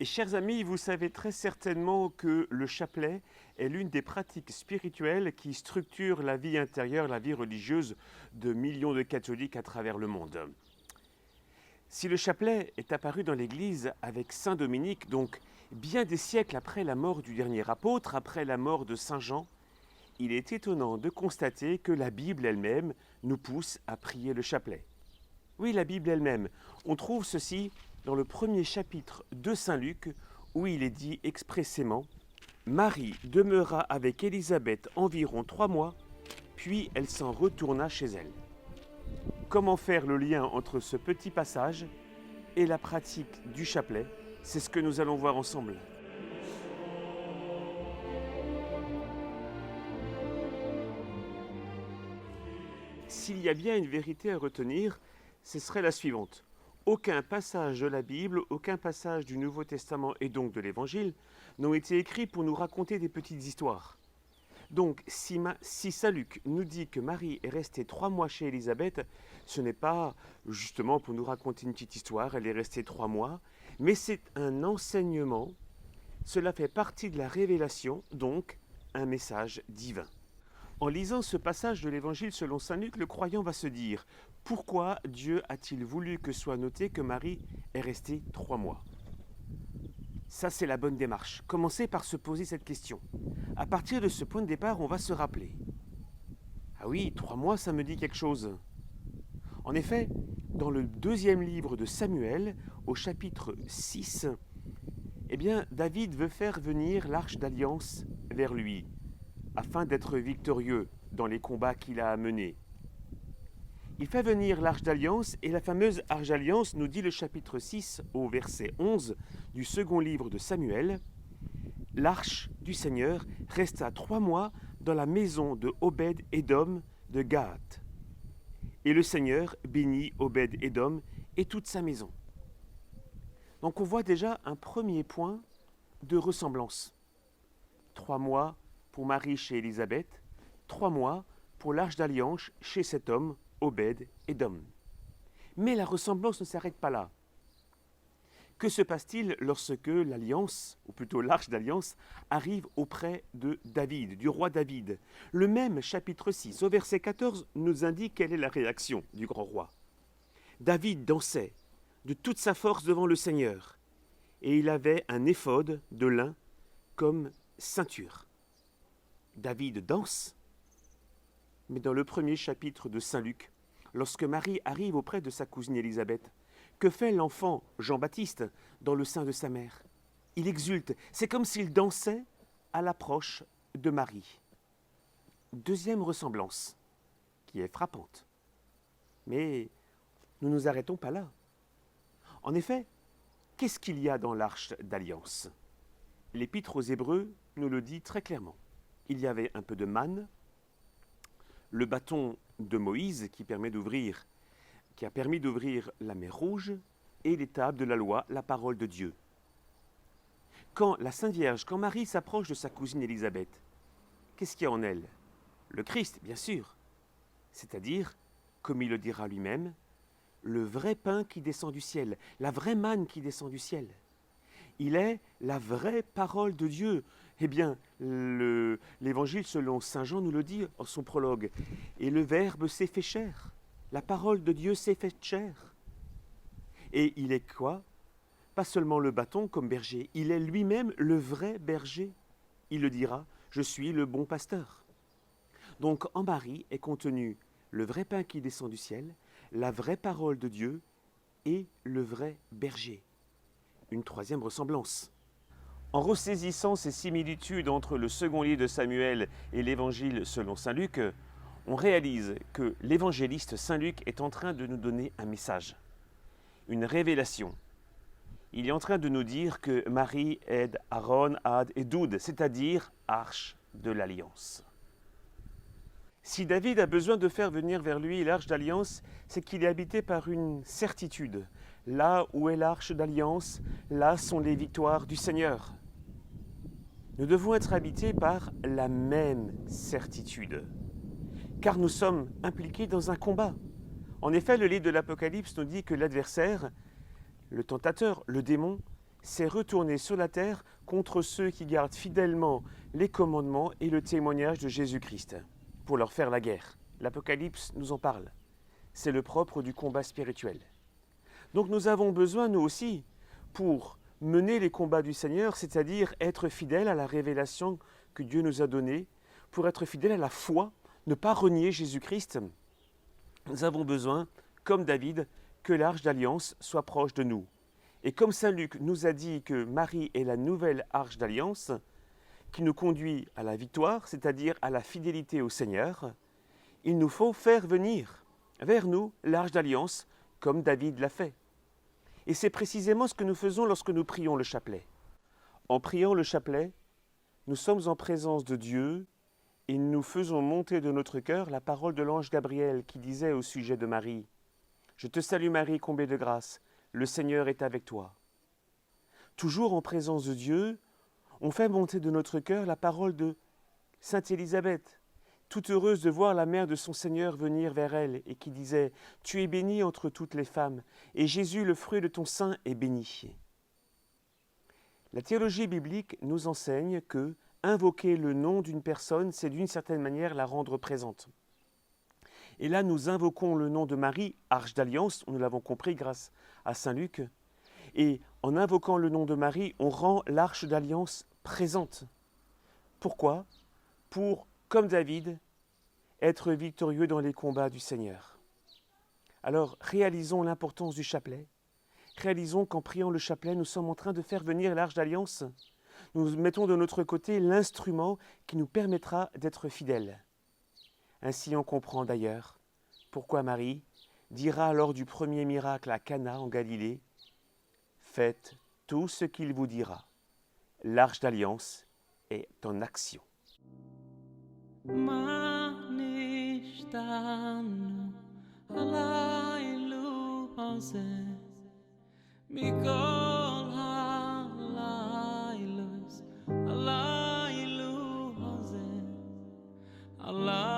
Et chers amis, vous savez très certainement que le chapelet est l'une des pratiques spirituelles qui structurent la vie intérieure, la vie religieuse de millions de catholiques à travers le monde. Si le chapelet est apparu dans l'Église avec Saint Dominique, donc bien des siècles après la mort du dernier apôtre, après la mort de Saint Jean, il est étonnant de constater que la Bible elle-même nous pousse à prier le chapelet. Oui, la Bible elle-même. On trouve ceci dans le premier chapitre de Saint Luc, où il est dit expressément « Marie demeura avec Élisabeth environ 3 mois, puis elle s'en retourna chez elle ». Comment faire le lien entre ce petit passage et la pratique du chapelet? C'est ce que nous allons voir ensemble. S'il y a bien une vérité à retenir, ce serait la suivante. Aucun passage de la Bible, aucun passage du Nouveau Testament et donc de l'Évangile n'ont été écrits pour nous raconter des petites histoires. Donc, si Saint Luc nous dit que Marie est restée 3 mois chez Élisabeth, ce n'est pas justement pour nous raconter une petite histoire, elle est restée 3 mois, mais c'est un enseignement, cela fait partie de la révélation, donc un message divin. En lisant ce passage de l'Évangile selon Saint Luc, le croyant va se dire « Pourquoi Dieu a-t-il voulu que soit noté que Marie est restée 3 mois ?» Ça, c'est la bonne démarche. Commencez par se poser cette question. À partir de ce point de départ, on va se rappeler. Ah oui, 3 mois, ça me dit quelque chose. En effet, dans le 2e livre de Samuel, au chapitre 6, eh bien, David veut faire venir l'arche d'alliance vers lui, afin d'être victorieux dans les combats qu'il a à mener. Il fait venir l'arche d'alliance, et la fameuse arche d'alliance, nous dit le chapitre 6 au verset 11 du 2e livre de Samuel, « L'arche du Seigneur resta 3 mois dans la maison de Obed-Édom de Gath. Et le Seigneur bénit Obed-Édom et toute sa maison. » Donc on voit déjà un premier point de ressemblance. 3 mois pour Marie chez Élisabeth, 3 mois pour l'arche d'alliance chez cet homme, Obed-Édom. Mais la ressemblance ne s'arrête pas là. Que se passe-t-il lorsque l'alliance, ou plutôt l'arche d'alliance, arrive auprès de David, du roi David? Le même chapitre 6, au verset 14, nous indique quelle est la réaction du grand roi. David dansait de toute sa force devant le Seigneur, et il avait un éphod de lin comme ceinture. David danse, mais dans le premier chapitre de Saint Luc, lorsque Marie arrive auprès de sa cousine Élisabeth, que fait l'enfant Jean-Baptiste dans le sein de sa mère? Il exulte, c'est comme s'il dansait à l'approche de Marie. Deuxième ressemblance, qui est frappante. Mais nous ne nous arrêtons pas là. En effet, qu'est-ce qu'il y a dans l'arche d'alliance? L'Épître aux Hébreux nous le dit très clairement. Il y avait un peu de manne, le bâton de Moïse qui a permis d'ouvrir la mer Rouge, et les tables de la loi, la parole de Dieu. Quand la Sainte Vierge, quand Marie s'approche de sa cousine Élisabeth, qu'est-ce qu'il y a en elle? Le Christ, bien sûr. C'est-à-dire, comme il le dira lui-même, le vrai pain qui descend du ciel, la vraie manne qui descend du ciel. Il est la vraie parole de Dieu. Eh bien, l'Évangile selon Saint Jean nous le dit en son prologue. Et le Verbe s'est fait chair. La parole de Dieu s'est faite chair. Et il est quoi? Pas seulement le bâton comme berger, il est lui-même le vrai berger. Il le dira, je suis le bon pasteur. Donc en Marie est contenu le vrai pain qui descend du ciel, la vraie parole de Dieu et le vrai berger. Une troisième ressemblance. En ressaisissant ces similitudes entre le 2e livre de Samuel et l'Évangile selon Saint Luc, on réalise que l'évangéliste Saint Luc est en train de nous donner un message, une révélation. Il est en train de nous dire que Marie est Aaron, Had et Doud, c'est-à-dire arche de l'alliance. Si David a besoin de faire venir vers lui l'arche d'alliance, c'est qu'il est habité par une certitude. Là où est l'arche d'alliance, là sont les victoires du Seigneur. Nous devons être habités par la même certitude, car nous sommes impliqués dans un combat. En effet, le livre de l'Apocalypse nous dit que l'adversaire, le tentateur, le démon, s'est retourné sur la terre contre ceux qui gardent fidèlement les commandements et le témoignage de Jésus-Christ, pour leur faire la guerre. L'Apocalypse nous en parle. C'est le propre du combat spirituel. Donc nous avons besoin, nous aussi, pour mener les combats du Seigneur, c'est-à-dire être fidèles à la révélation que Dieu nous a donnée, pour être fidèles à la foi, ne pas renier Jésus-Christ. Nous avons besoin, comme David, que l'arche d'alliance soit proche de nous. Et comme saint Luc nous a dit que Marie est la nouvelle arche d'alliance, qui nous conduit à la victoire, c'est-à-dire à la fidélité au Seigneur, il nous faut faire venir vers nous l'arche d'alliance, comme David l'a fait. Et c'est précisément ce que nous faisons lorsque nous prions le chapelet. En priant le chapelet, nous sommes en présence de Dieu et nous faisons monter de notre cœur la parole de l'ange Gabriel qui disait au sujet de Marie « Je te salue Marie, comblée de grâce, le Seigneur est avec toi. » Toujours en présence de Dieu, on fait monter de notre cœur la parole de Sainte Élisabeth, toute heureuse de voir la mère de son Seigneur venir vers elle et qui disait « Tu es bénie entre toutes les femmes, et Jésus, le fruit de ton sein, est béni. » La théologie biblique nous enseigne que invoquer le nom d'une personne, c'est d'une certaine manière la rendre présente. Et là, nous invoquons le nom de Marie, arche d'alliance, nous l'avons compris grâce à saint Luc, et en invoquant le nom de Marie, on rend l'arche d'alliance présente. Pourquoi ? Pour, comme David, être victorieux dans les combats du Seigneur. Alors, réalisons l'importance du chapelet. Réalisons qu'en priant le chapelet, nous sommes en train de faire venir l'arche d'alliance. Nous mettons de notre côté l'instrument qui nous permettra d'être fidèles. Ainsi, on comprend d'ailleurs pourquoi Marie dira lors du premier miracle à Cana en Galilée « Faites tout ce qu'il vous dira. L'arche d'alliance est en action. » Allah